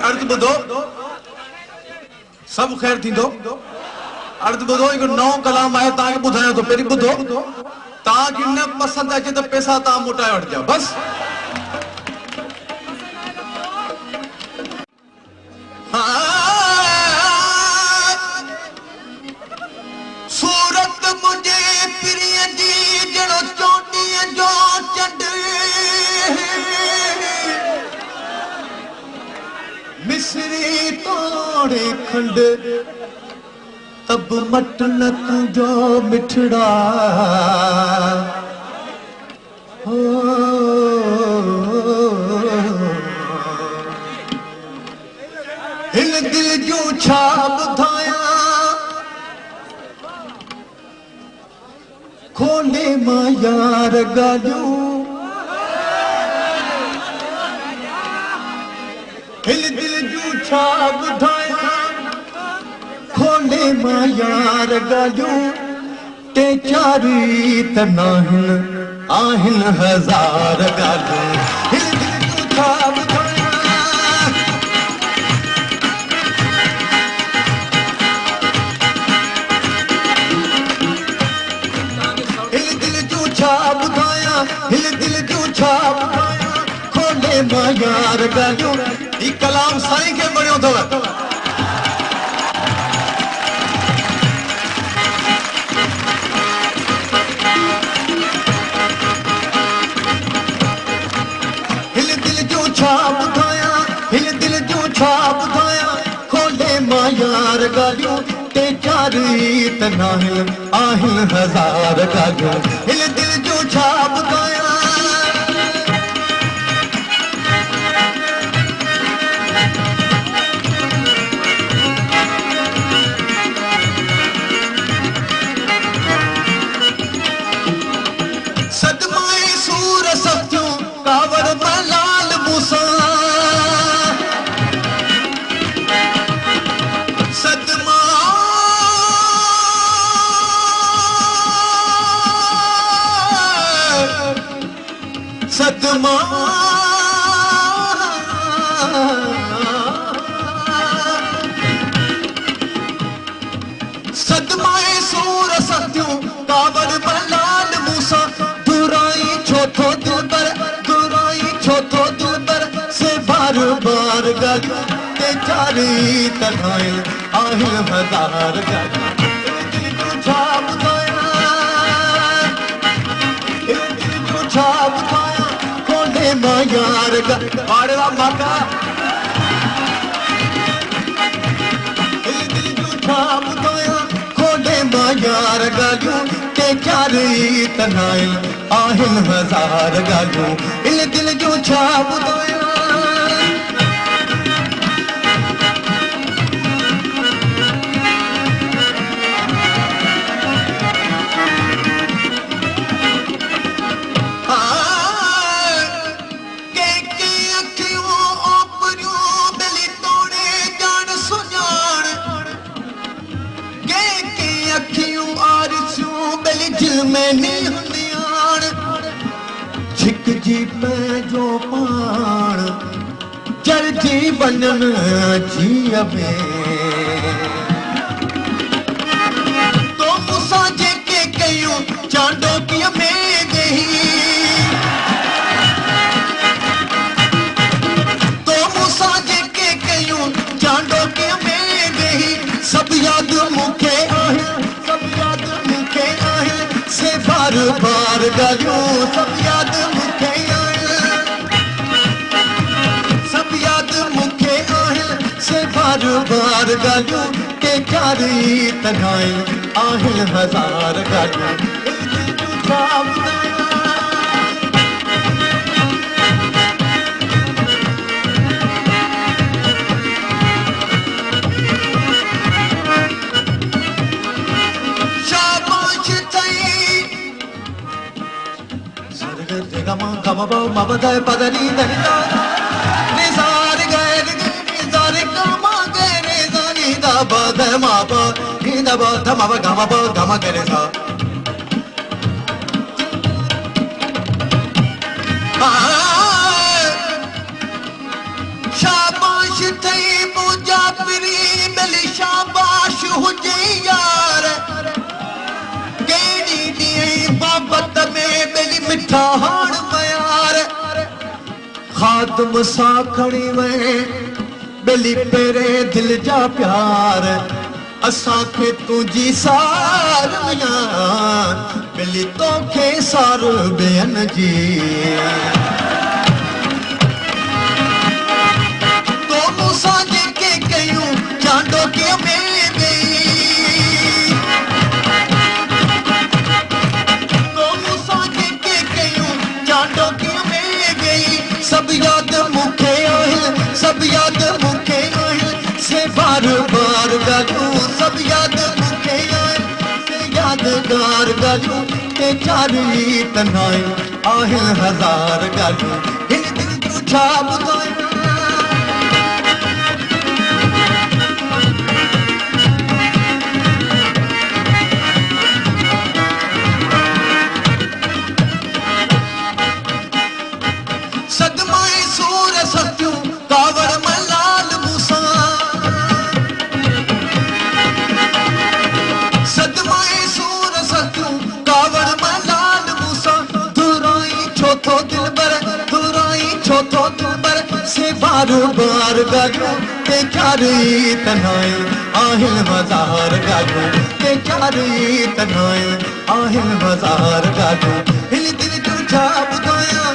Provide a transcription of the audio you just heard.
अर्ज बुधो सब खैर थी दो अर्ज बुधो एक नौ कलाम आए ताके बुधाया तो पेरी बुधो ताकि न पसंद अचे तो पैसा ता मोटाए वठ जा बस सूरत मुझे प्रिय जी जड़ो चोटी जो चंड मिसरी तोड़े खंड तब मटन तुझो मिठड़ा हो हिल दिल जो छा बुधाया खोले मां यार गालियूं हिल दिल जो छा बुधाया खोले मां यार गालियूं ते चारी तनाहिन आहिन हजार गालियूं हिल दिल जो छा बुधाया हिल दिल जो छा बुधाया खोले मां यार गालियूं ई कलाम साईं के बणियो अथव हिल दिल जो छा बुधाया खोले मां यार गालियूं ते चारी तनाहिन आहिन हजार गालियूं हिल दिल जो छा बुधाया सदमाए सूर सत्यूं कावर मलाल मूसा सदमा सदमा सदमाए सूर सत्यूं कावर मलाल मूसा दुराई छोथो दिल पर से बार बार गालियूं ते चारी तनाहिन आहिन हजार गालियूं दिल जो छा बुधाया खोले मां यार बारे दा माका दिल जो छा बुधाया खोले मां यार गालियूं ते चारी तनाहिन आहिन हजार गालियूं हिल दिल जो छा बुधाया में नहीं हुंदियान छिक जी पे जो पान जल्दी बनन जी अबे तो मुसा जे के कयूं चांडो की में गई तो मुसा जे के कयूं चांडो की में गई सब याद मुखे से बार बार गालियूं सब याद मुखे आहिन से बार बार गालियूं के चारी तनाहिन आहिन हजार गालियूं Gamabo, Mabada, Padari, Danita, Nizar, Gad, Nizar, Gamage, Nizanita, Badamaba, Nidaba, Tamaba, Gamabo, Gamagereza. Shabash, यार केड़ी दी बाबत में बेली मिठा हाण प्यार खादम सा खड़ी वे बेली पेरे दिल जा प्यार असा के तुझी सार बेली तोखे सार बेन जी तो साझे के कयूं चांडो के मिल गई तो साझे के कयूं चांडो के मिल गई सब याद मुखे आहिल सब याद मुखे आहिल से बार बार गालू सब याद मुखे आहिल से यादगार गालू ते चारी तनाए आहिल हजार गालू हिन दिल तू छा बुधाए सदमाए सूर सत्यू कावड़ मलाल मूसा सदमाए सूर सत्यू कावड़ मलाल मूसा दुराई छोथो दिलबर से बार बार गालू ते चारी तनाए आहिल बाजार गालू ते चारी तनाए आहिल बाजार गालू हिल दिल तू छा बुधाया